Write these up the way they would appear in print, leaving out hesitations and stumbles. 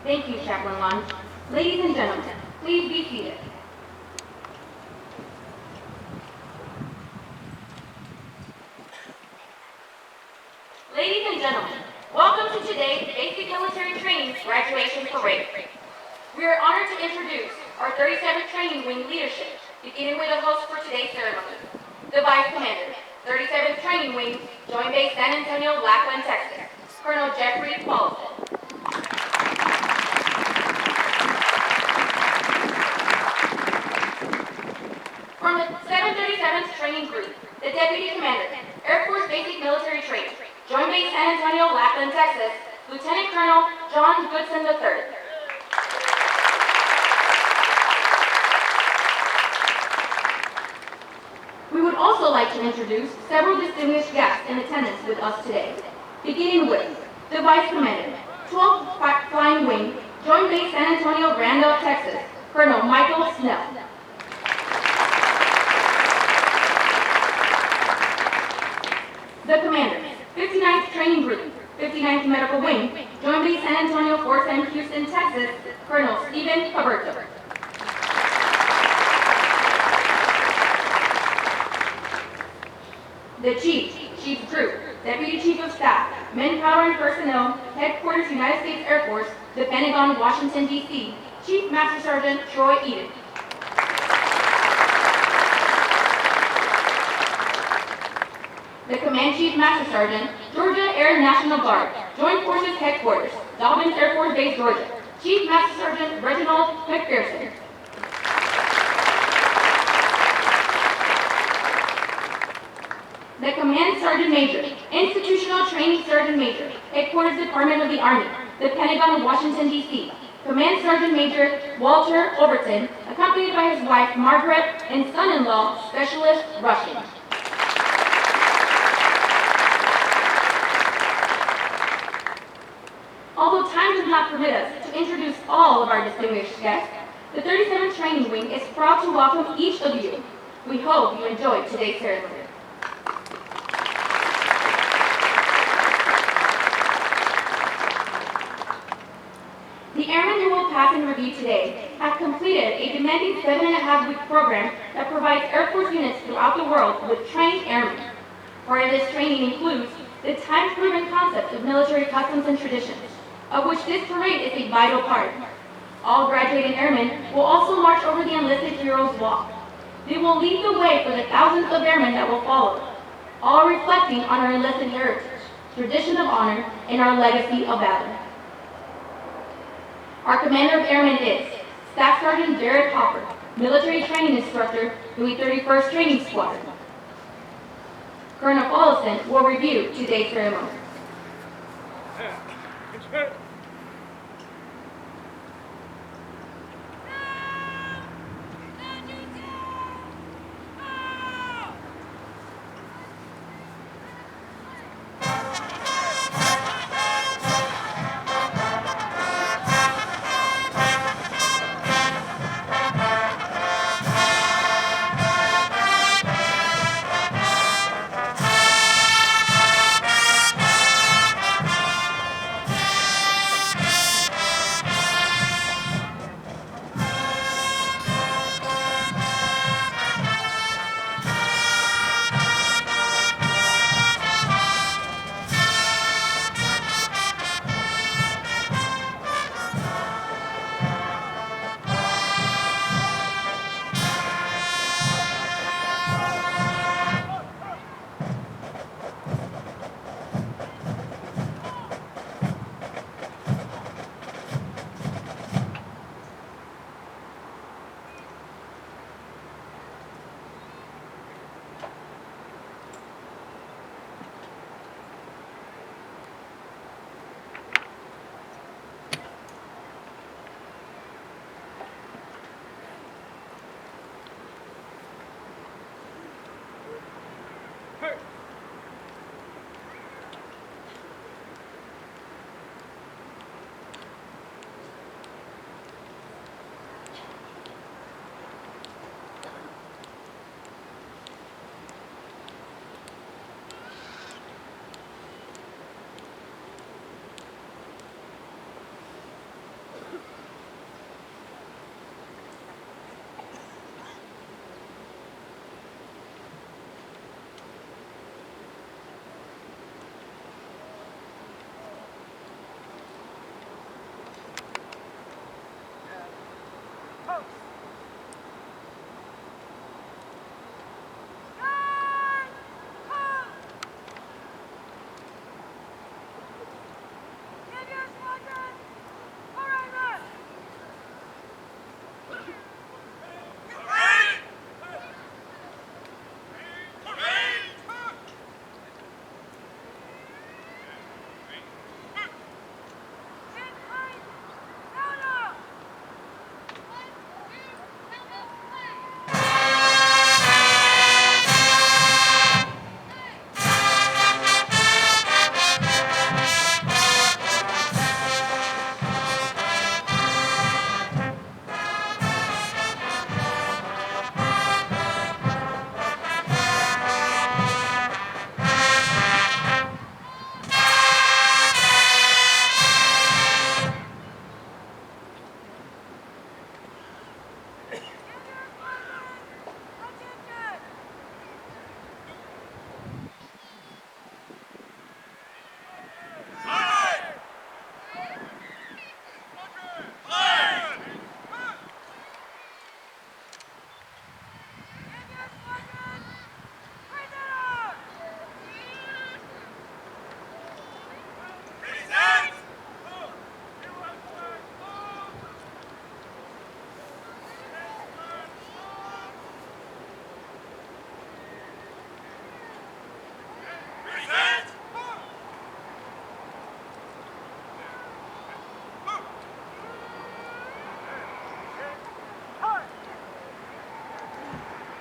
Thank you, Chaplain Lunch. Ladies and gentlemen, please be seated. Ladies and gentlemen, welcome to today's Basic Military Training Graduation Parade. We are honored to introduce our 37th Training Wing leadership, beginning with a host for today's ceremony, the Vice Commander, 37th Training Wing, Joint Base San Antonio, Lackland, Texas, Colonel Jeffrey Paulson. From the 737th Training Group, the Deputy Commander, Air Force Basic Military Training, Joint Base San Antonio, Lackland, Texas, Lieutenant Colonel John Goodson III. We would also like to introduce several distinguished guests in attendance with us today, beginning with the Vice Commander, 12th Flying Wing, Joint Base San Antonio, Randolph, Texas, Colonel Michael Snell. The Commander, 59th Training Group, 59th Medical Wing, Joint Base San Antonio, Fort Sam Houston, Texas, Colonel Stephen Caberto. The Chief Troop, Deputy Chief of Staff, Manpower and Personnel, Headquarters United States Air Force, the Pentagon, Washington, D.C., Chief Master Sergeant Troy Eden. The Command Chief Master Sergeant, Georgia Air National Guard, Joint Forces Headquarters, Dobbins Air Force Base, Georgia, Chief Master Sergeant Reginald McPherson. The Command Sergeant Major, Institutional Training Sergeant Major, Headquarters Department of the Army, the Pentagon, Washington, D.C., Command Sergeant Major Walter Overton, accompanied by his wife Margaret and son-in-law, Specialist Rushing. Although time does not permit us to introduce all of our distinguished guests, the 37th Training Wing is proud to welcome each of you. We hope you enjoyed today's ceremony. The airmen who will pass in review today have completed a demanding 7.5-week program that provides Air Force units throughout the world with trained airmen. Part of this training includes the time-proven concept of military customs and traditions, of which this parade is a vital part. All graduating airmen will also march over the enlisted heroes' walk. They will lead the way for the thousands of airmen that will follow, all reflecting on our enlisted heritage, tradition of honor, and our legacy of valor. Our Commander of Airmen is Staff Sergeant Jared Hopper, Military Training Instructor, Louis 31st Training Squadron. Colonel Paulson will review today's ceremony.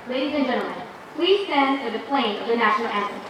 Ladies and gentlemen, please stand for the playing of the national anthem.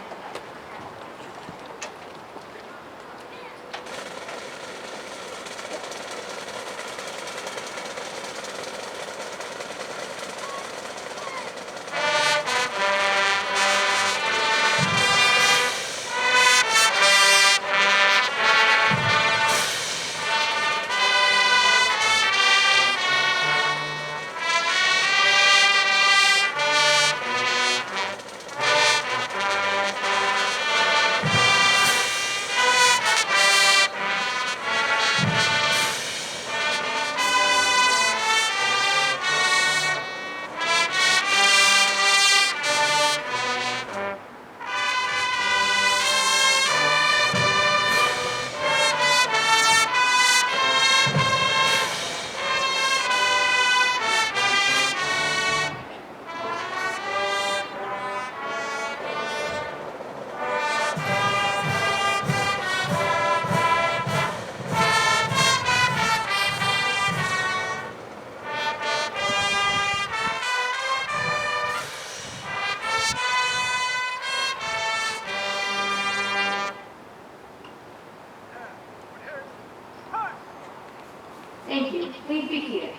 Thank you. Please be seated.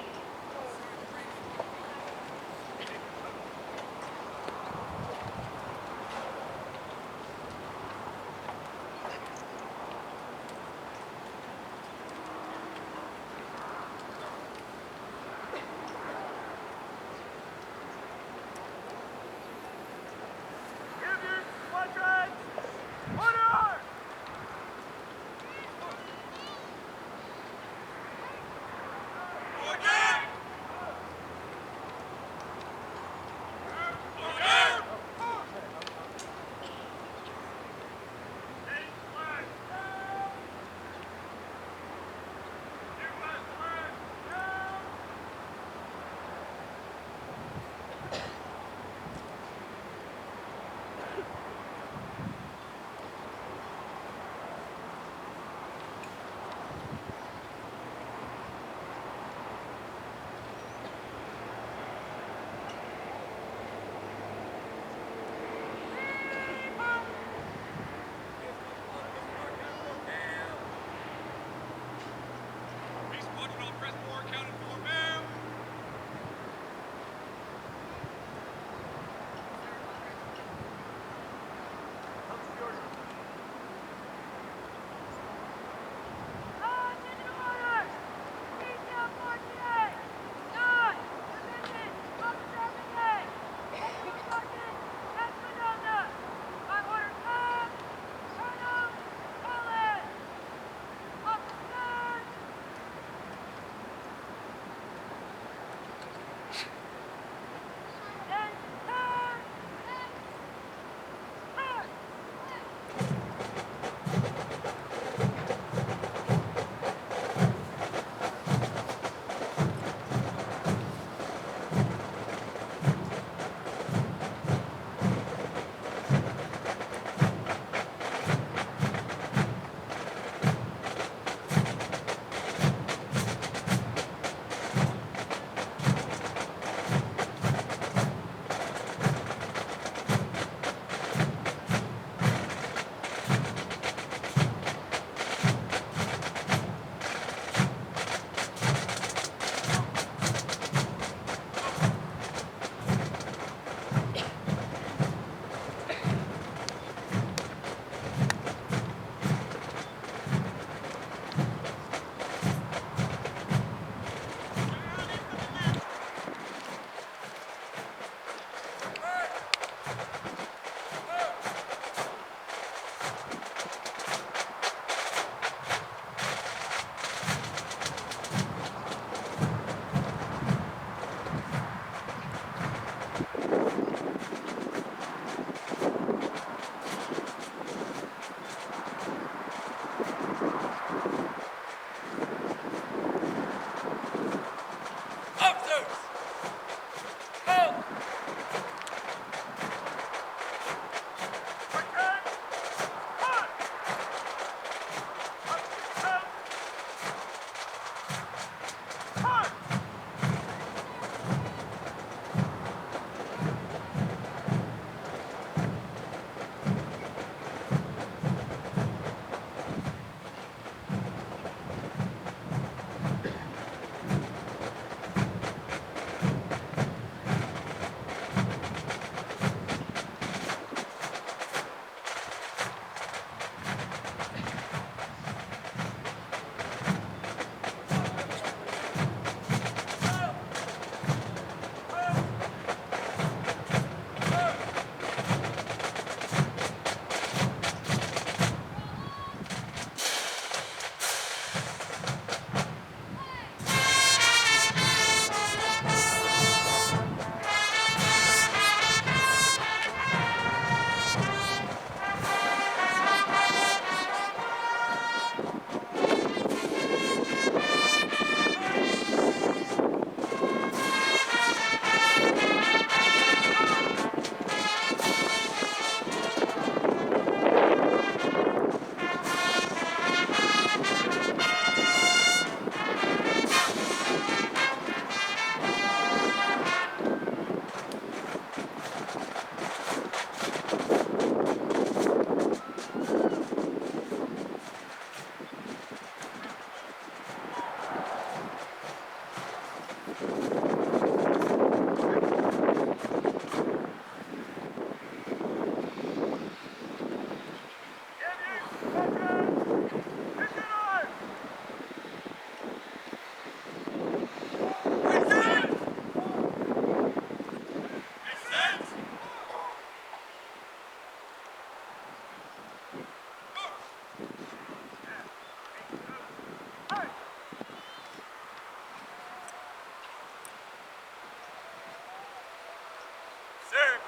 Order!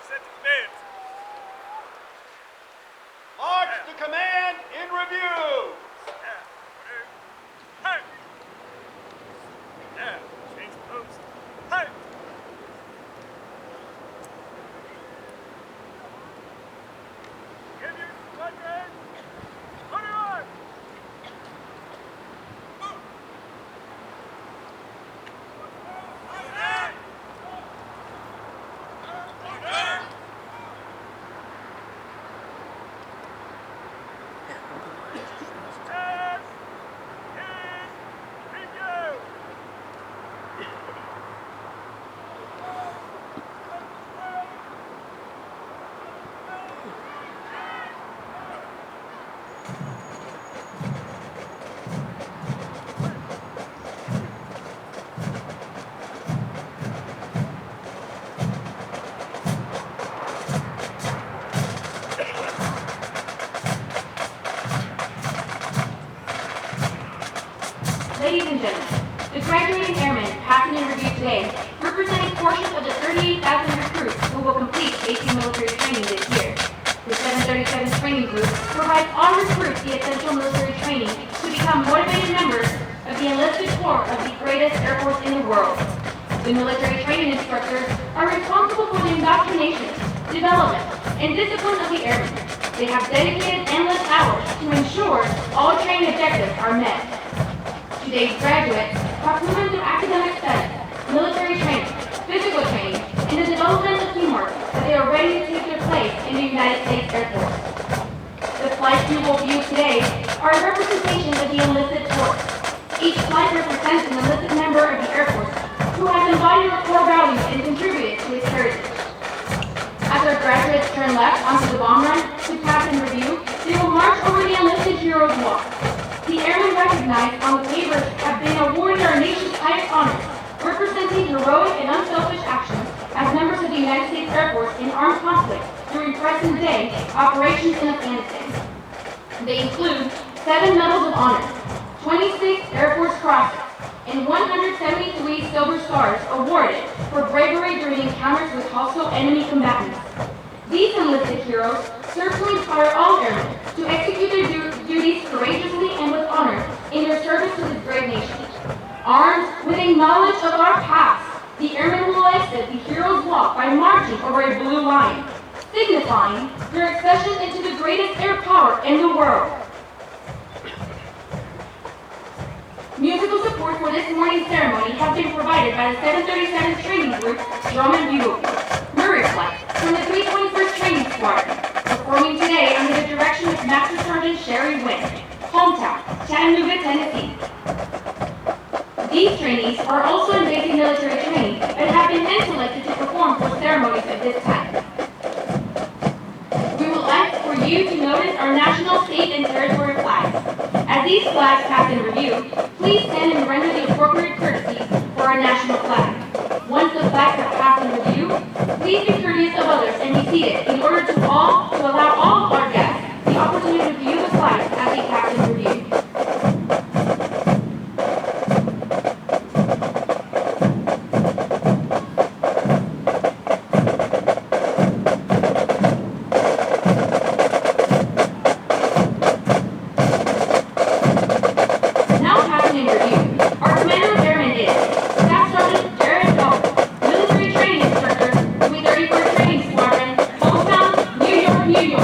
Set to command. March to command in review. Hey! Now, change post. Hey! Give your squadron. Put it on! Ladies and gentlemen, the graduating airmen passing in review today, representing portions of the 38,000 recruits who will complete basic military training this year. The 737 training group provides all recruits the essential military training to become motivated members of the enlisted corps of the greatest Air Force in the world. The military training instructors are responsible for the indoctrination, development, and discipline of the airmen. They have dedicated endless hours to ensure all training objectives are met. Today's graduates have proven through academic studies, military training, physical training, and the development of teamwork that they are ready to take their place in the United States Air Force. The flights you will view today are a representation of the enlisted force. Each flight represents an enlisted member of the Air Force who has embodied our core values and contributed to its heritage. As our graduates turn left onto the bomb run to pass in review, they will march over the enlisted heroes walk. The airmen recognized on the papers have been awarded our nation's highest honors, representing heroic and unselfish actions as members of the United States Air Force in armed conflict during present-day operations in Afghanistan. They include 7 Medals of Honor, 26 Air Force Crosses, and 173 Silver Stars awarded for bravery during encounters with hostile enemy combatants. These enlisted heroes serve to inspire all airmen to execute their duties courageously and with honor in their service to this great nation. Armed with a knowledge of our past, the airmen will exit the hero's walk by marching over a blue line, signifying their accession into the greatest air power in the world. Musical support for this morning's ceremony has been provided by the 737 Training Group Drum and Bugle Murray Flight from the 321st Training Squadron, performing today under the direction of Master Sergeant Sherry Wynn, hometown, Chattanooga, Tennessee. These trainees are also in basic military training and have been hand-selected to perform for ceremonies of this type. We would like for you to notice our national, state, and territory flags. As these flags pass in review, please stand and render the appropriate courtesies for our national flag. Once the flags have passed in review, please be courteous of others and be seated in order to allow all of our guests the opportunity to view the flags as they pass in review. New York.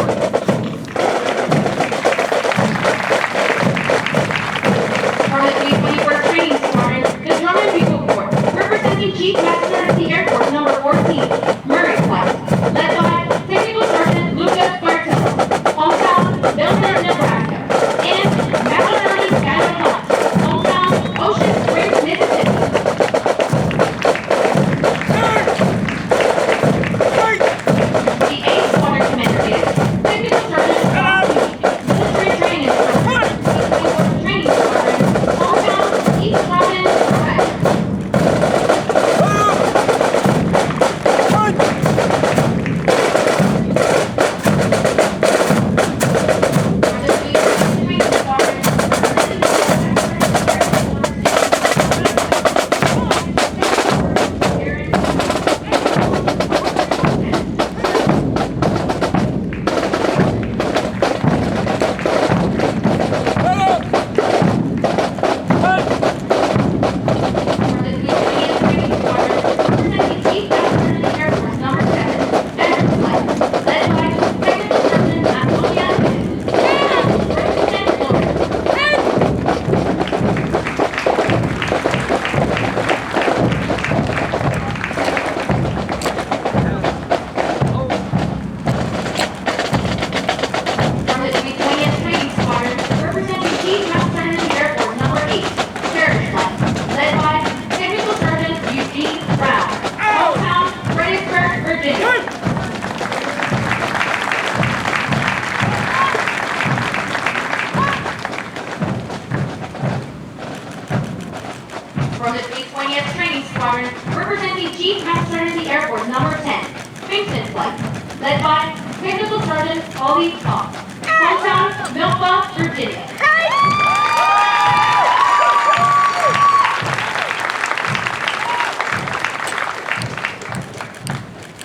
From the 320th Training Squadron, representing Chief Master Sergeant of the Air Force, number 10, Kingston Flight, led by Technical Sergeant Holly Cobb, hometown, Milpa, Virginia.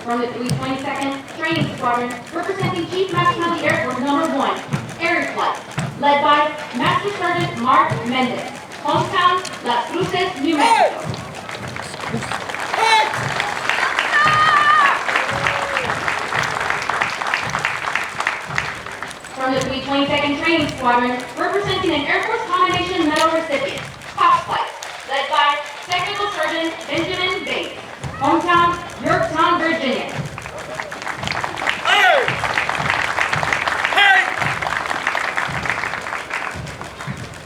From the 322nd Training Squadron, representing Chief Master Sergeant of the Air Force, number 1, Air Flight, led by Master Sergeant Mark Mendez, hometown, Las Cruces, New Mexico. From the 322nd Training Squadron, representing an Air Force Commendation Medal recipient, Hawk Flight, led by Technical Sergeant Benjamin Bates, hometown, Yorktown, Virginia.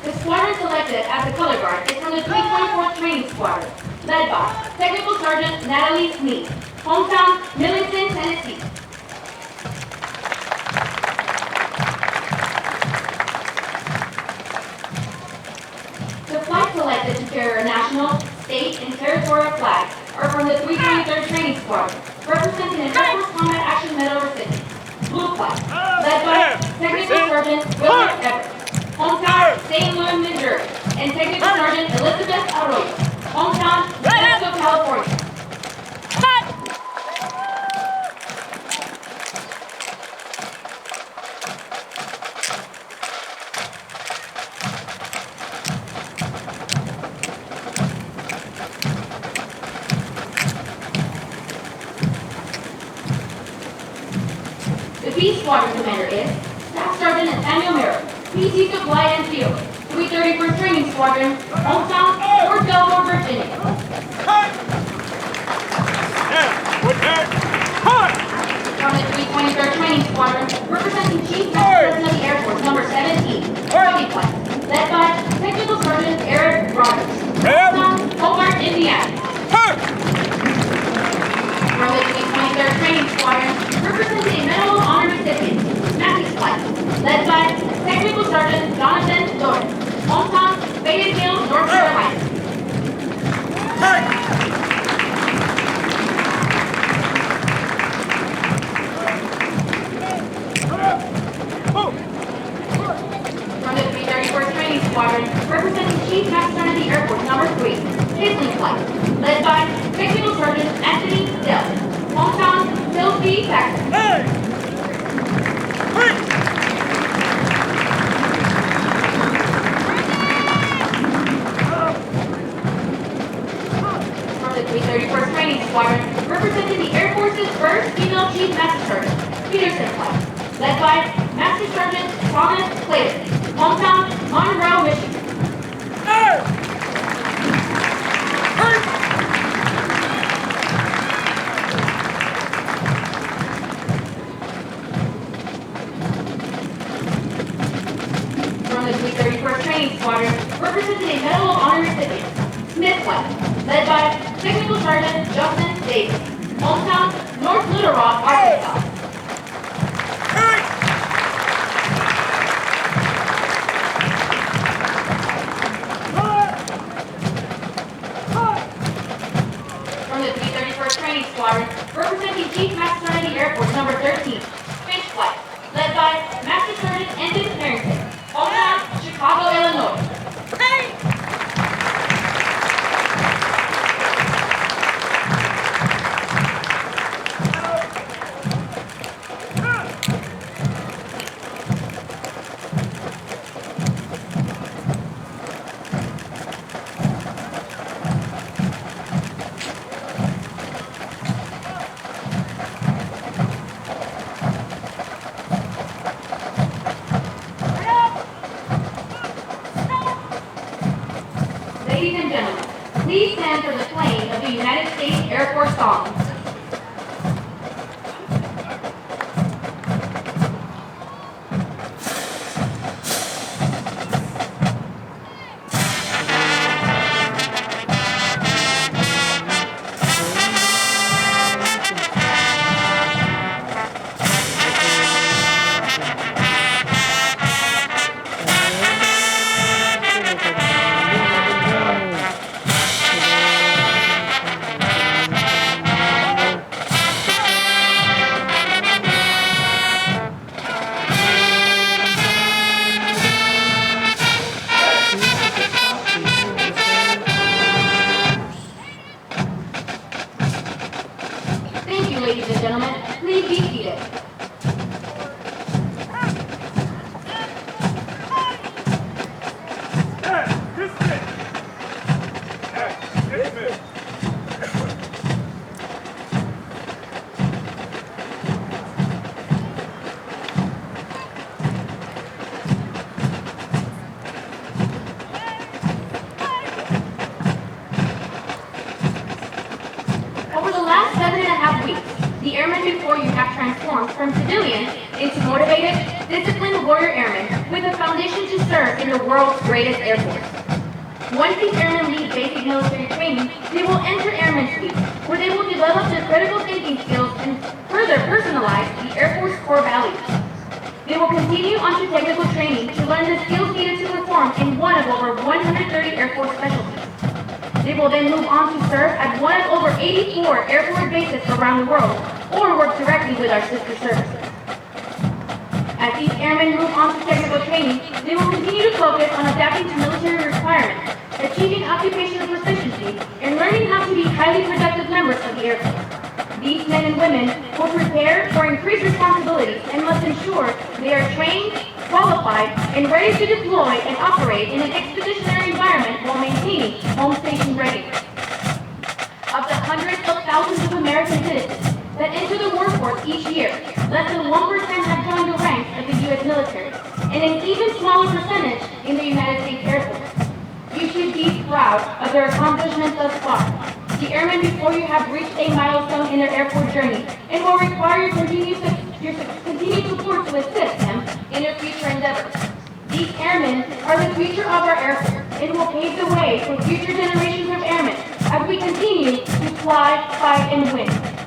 The squadron selected as the color guard is from the 324th Training Squadron, led by Technical Sergeant Natalie Sneed, hometown, Millington, Tennessee. The flight selected to carry our national, state, and territorial flags are from the 323rd Training Squadron, representing an Air Force Combat Action Medal recipient, Blue Flight, led by Technical Sergeant William Everett, hometown, St. Louis, Missouri, and Technical Sergeant Elizabeth Arroyo, hometown, New Mexico, California. The B Squadron Commander is Staff Sergeant Nathaniel Merrill, PC Supply and Field, 331st Training Squadron, hometown, Fort Belvoir, Virginia. From the 323rd Training Squadron, representing Chief Master Sergeant of the Air Force, number 17, Charlie Flight, led by Technical Sergeant Eric Rogers, hometown, Hobart, Indiana. From the 323rd Training Squadron, representing a Medal of Honor recipient, Matthews Flight, led by Technical Sergeant Jonathan Doran, hometown, Fayetteville, North Carolina. From the 334th Training Squadron, representing Chief Master Sergeant of the Air Force, number 3, Kisling Flight, led by Technical Sergeant Anthony Dell, hometown, Hillsby, Texas. From the 334th Training Squadron, representing the Air Force's first female Chief Master Sergeant, Peterson Flight, led by Master Sergeant Thomas Clayton, hometown, Monroe, Michigan. From the 334th Training Squadron, representing a Medal of Honor recipient, Smith Flight, led by Technical Sergeant Justin Davis, hometown, North Little Rock, Arkansas. From the 334th Training Squadron, representing Chief Master Sergeant of the Air Force, number 13, Finch Flight, led by Master Sergeant Endon Harrington, hometown, Chicago, Illinois. Ladies and gentlemen, please stand for the playing of the United States Air Force song. dismissed. Over the last 7.5 weeks, the airmen before you have transformed from civilians into motivated, disciplined warrior airmen with a foundation to serve in the world's greatest air force. Once these airmen leave basic military training, they will enter Airman Suite, where they will develop their critical thinking skills and further personalize the Air Force core values. They will continue on to technical training to learn the skills needed to perform in one of over 130 Air Force specialties. They will then move on to serve at one of over 84 Air Force bases around the world, or work directly with our sister services. As these airmen move on to technical training, they will continue to focus on adapting to military requirements, achieving occupational proficiency, and learning how to be highly productive members of the Air Force. These men and women will prepare for increased responsibilities and must ensure they are trained, qualified, and ready to deploy and operate in an expeditionary environment while maintaining home station readiness. Of the hundreds of thousands of American citizens that enter the workforce each year, less than 1% have joined the ranks of the U.S. military, and an even smaller percentage in the United States Air Force. You should be proud of their accomplishments thus far. The airmen before you have reached a milestone in their Air Force journey and will require your continued support to assist them in their future endeavors. These airmen are the future of our Air Force and will pave the way for future generations of airmen as we continue to fly, fight, and win.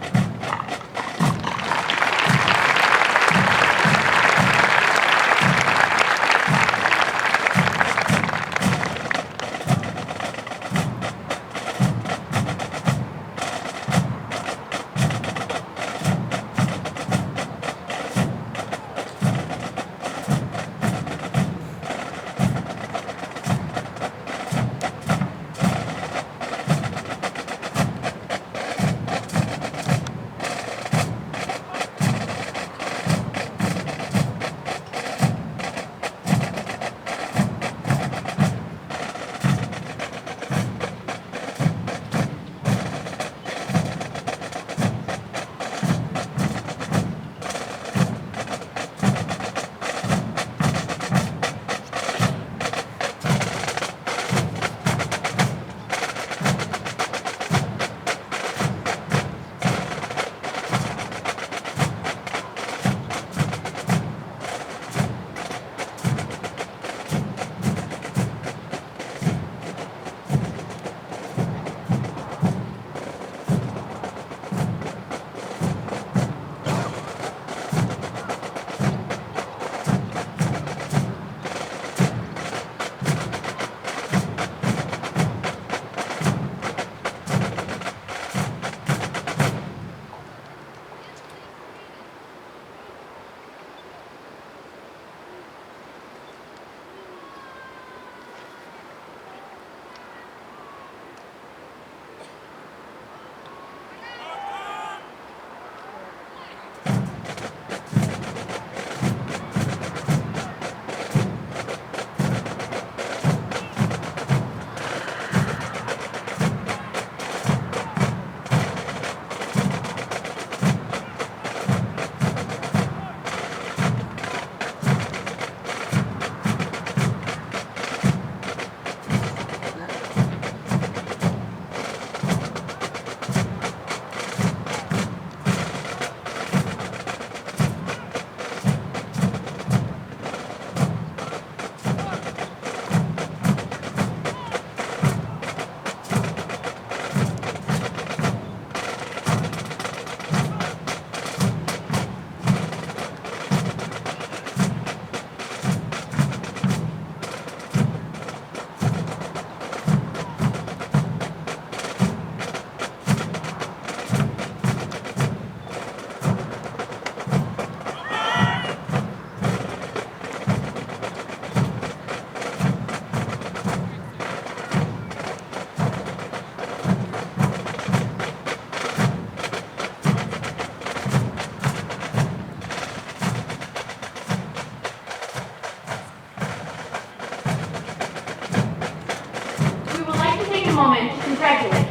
Moment to congratulate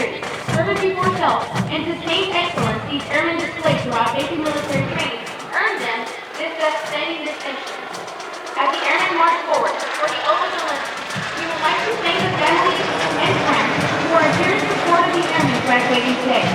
integrity, service before self, and sustained excellence these airmen display throughout basic military training earned them this outstanding distinction. As the airmen march forward for the oath of enlistment, we would like to thank the families and friends who are here in support of the airmen graduating today.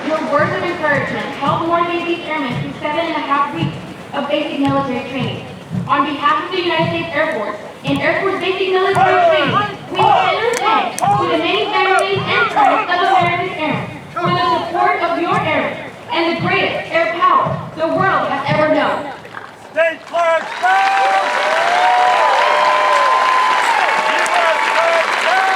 Your words of encouragement help motivate these airmen through 7.5 weeks of basic military training. On behalf of the United States Air Force and Air Force Basic Military Training, we tender thanks to the many families and friends of America's airmen for the support of your airmen and the greatest air power the world has ever known. State flag down! U.S. flag down!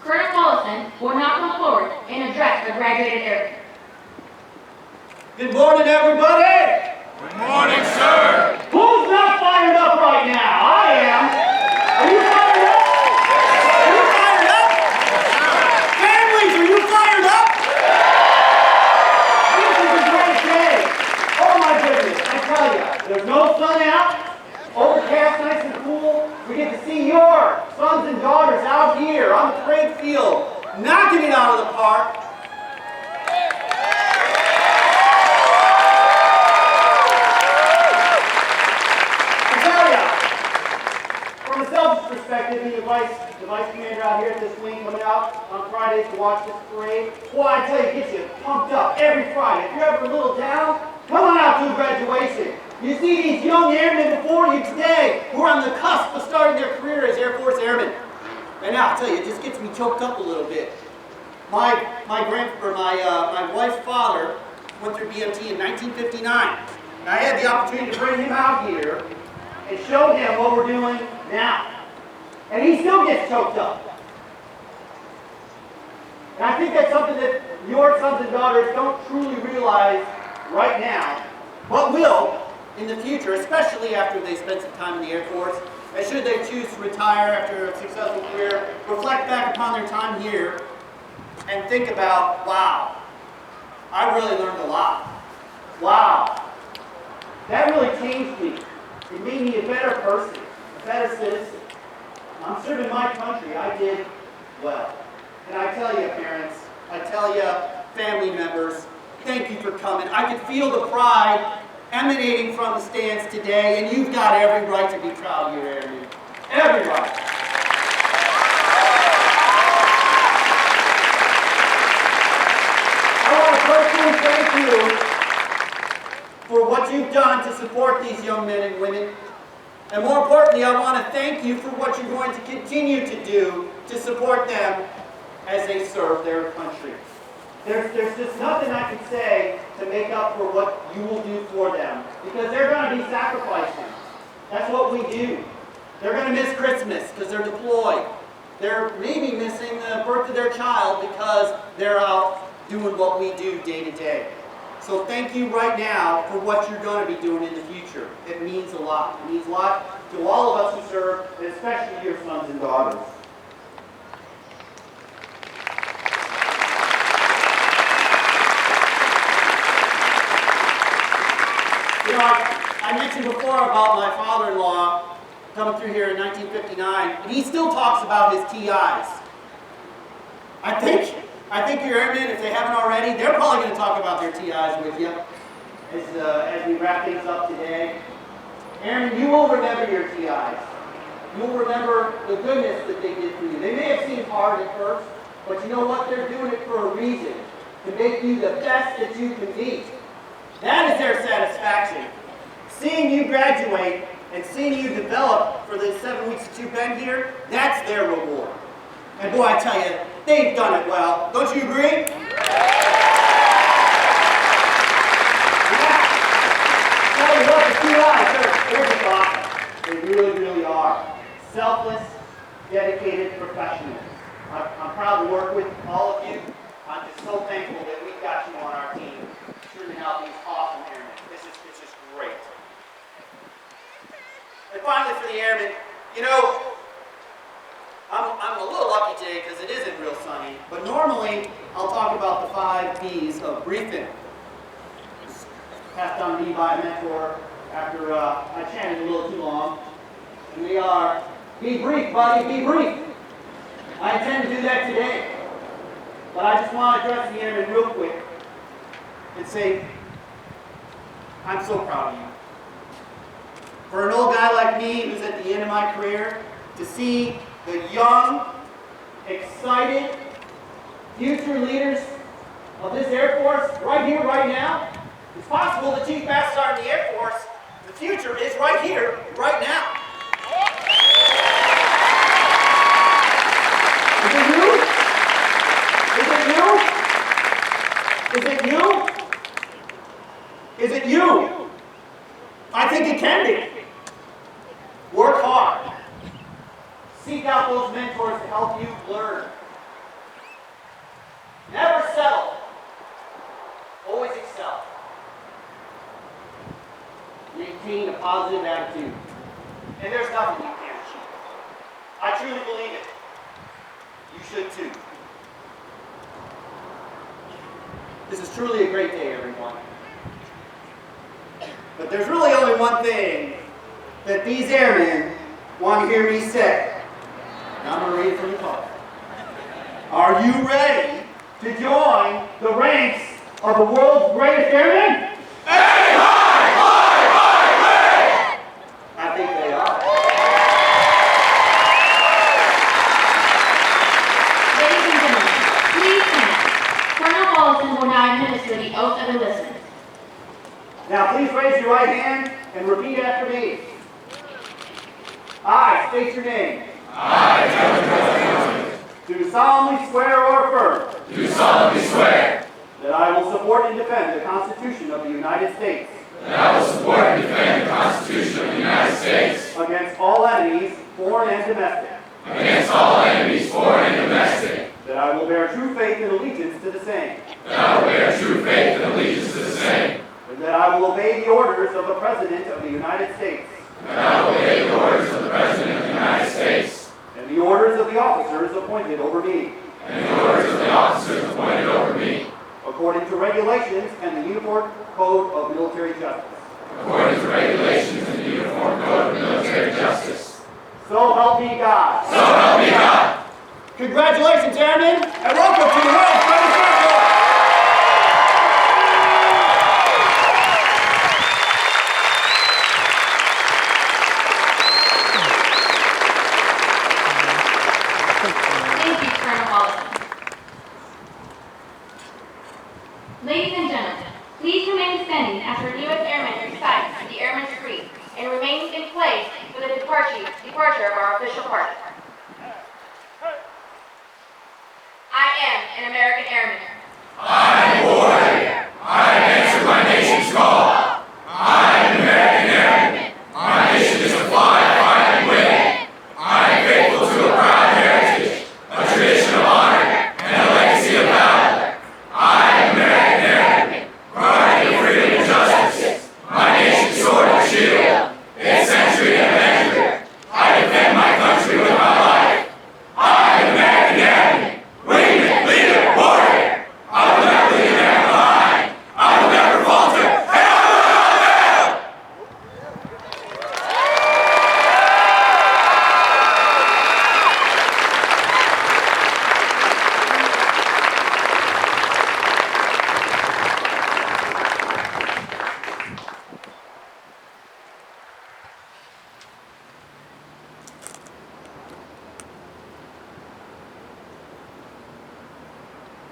Colonel Paulson will now come forward and address the graduated airmen. Good morning, everybody! Good morning, sir! Who's not fired up right now? I am. Are you fired up? Are you fired up? Families, are you fired up? This is a great day. Oh my goodness, I tell you, there's no sun out, overcast, nice and cool. We get to see your sons and daughters out here on the parade field, knocking it out of the park. From a selfish perspective, being the vice commander out here at this wing coming out on Fridays to watch this parade, boy, I tell you, it gets you pumped up every Friday. If you're ever a little down, come on out to graduation. You see these young airmen before you today who are on the cusp of starting their career as Air Force airmen. And now, I'll tell you, it just gets me choked up a little bit. My wife's father went through BMT in 1959. And I had the opportunity to bring him out here and show him what we're doing now. And he still gets choked up. And I think that's something that your sons and daughters don't truly realize right now, but will in the future, especially after they spend some time in the Air Force, and should they choose to retire after a successful career, reflect back upon their time here and think about, wow, I really learned a lot. Wow, that really changed me. It made me a better person, a better citizen. I'm serving my country. I did well. And I tell you, parents, I tell you, family members, thank you for coming. I could feel the pride emanating from the stands today, and you've got every right to be proud of your airmen. Every right. I want to personally thank you for what you've done to support these young men and women. And more importantly, I want to thank you for what you're going to continue to do to support them as they serve their country. There's just nothing I can say to make up for what you will do for them, because they're going to be sacrificing. That's what we do. They're going to miss Christmas because they're deployed. They're maybe missing the birth of their child because they're out doing what we do day to day. So thank you right now for what you're going to be doing in the future. It means a lot. It means a lot to all of us who serve, and especially your sons and daughters. You know, I mentioned before about my father-in-law coming through here in 1959, and he still talks about his TIs. I think your airmen, if they haven't already, they're probably going to talk about their TIs with you as we wrap things up today. Airmen, you will remember your TIs. You will remember the goodness that they did for you. They may have seemed hard at first, but you know what? They're doing it for a reason, to make you the best that you can be. That is their satisfaction. Seeing you graduate and seeing you develop for the 7 weeks that you've been here, that's their reward. And boy, I tell you, they've done it well. Don't you agree? Yeah. Tell you what, the TIs, they're just awesome. They really, really are. Selfless, dedicated professionals. I'm proud to work with all of you. I'm just so thankful that we've got you on our team, turning out these awesome airmen. It's just great. And finally, for the airmen, you know, But normally, I'll talk about the 5 B's of briefing. Passed on to me by a mentor after I chatted a little too long. And they are, be brief, buddy, be brief. I intend to do that today. But I just want to address the airmen real quick and say, I'm so proud of you. For an old guy like me who's at the end of my career, to see the young, excited, future leaders of this Air Force right here, right now, it's possible the Chief Master Sergeant of the Air Force, the future is right here, right now. Is it you? Is it you? Is it you? I think it can be. Work hard. Seek out those mentors to help you learn. Never settle. Always excel. Maintain a positive attitude. And there's nothing you can't achieve. I truly believe it. You should too. This is truly a great day, everyone. But there's really only one thing that these airmen want to hear me say. And I'm going to read it from the top. Are you ready to join the ranks of the world's greatest airmen? I think they are. Ladies and gentlemen, please stand. Colonel Wallace will now administer the oath of enlistment. Now please raise your right hand and repeat after me. I state your name. I, Do solemnly swear or affirm do solemnly swear that I will support and defend the Constitution of the United States that I will support and defend the Constitution of the United States against all enemies, foreign and domestic. against all enemies, foreign and domestic, That I will bear true faith and allegiance to the same. that I will bear true faith and allegiance to the same, And that I will obey the orders of the President of the United States that I will obey the orders of the President of the United States and the orders of the officers appointed over me, and the orders of the officers appointed over me, according to regulations and the Uniform Code of Military Justice. according to regulations in the Uniform Code of Military Justice. So help me God. So help me God. Congratulations, Airmen, and welcome to the world's greatest Air Force. Thank you, Colonel Wallace. Ladies and gentlemen, please remain standing as our newest airmen recite the Airman's Creed and remain in place for the departure of our official party. I am an American airman. I am a warrior. I have answered my nation's call. I am an American airman. My mission is to fly, fight, and win. I am faithful to a proud heritage, a tradition of honor, and a legacy of valor. I am an American airman, guardian of freedom and justice. My nation's sword and shield, its century of adventure. I defend my country with my life. I am an American airman, wingman, leader, warrior. I will never leave America behind. I will never falter, and I will not fail.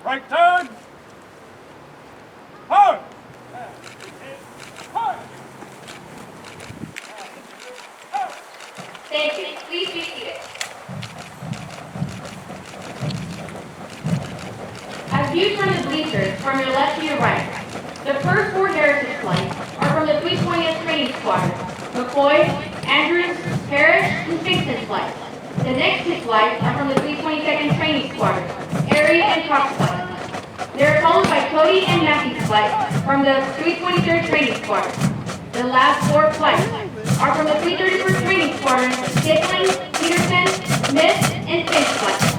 Right turn. Hard. Thank you. Please be seated. As viewed from the bleachers from your left to your right, the first 4 heritage flights are from the 320th Training Squadron, McCoy, Andrews, Parrish, and Fingston's flights. The next 2 flights are from the 322nd Training Squadron, Area and Cox flights. They are followed by Cody and Matthew's flights from the 323rd Training Squadron. The last 4 flights are from the 331st Training Squadron, Dickling, Peterson, Smith, and Finch flights.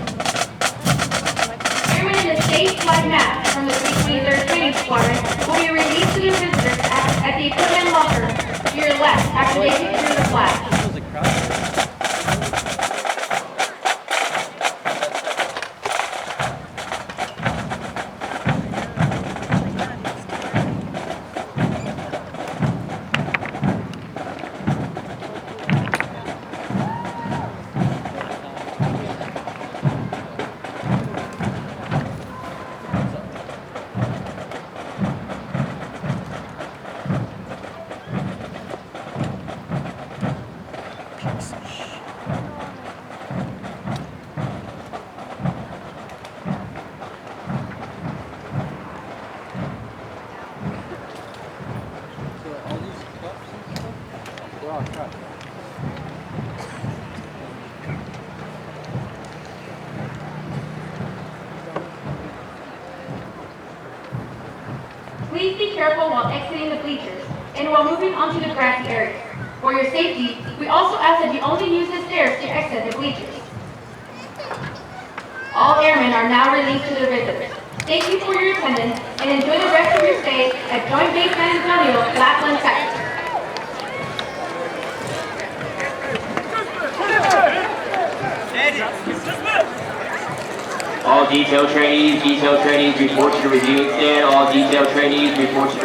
Please be careful while exiting the bleachers and while moving onto the grassy areas. For your safety, we also ask that you only use the stairs to exit the bleachers. All airmen are now released to their visitors. Thank you for your attendance and enjoy the rest of your stay at Joint Base San Antonio, Lackland, Texas. All detail trainees report to the reviewing stand. All detail trainees report to the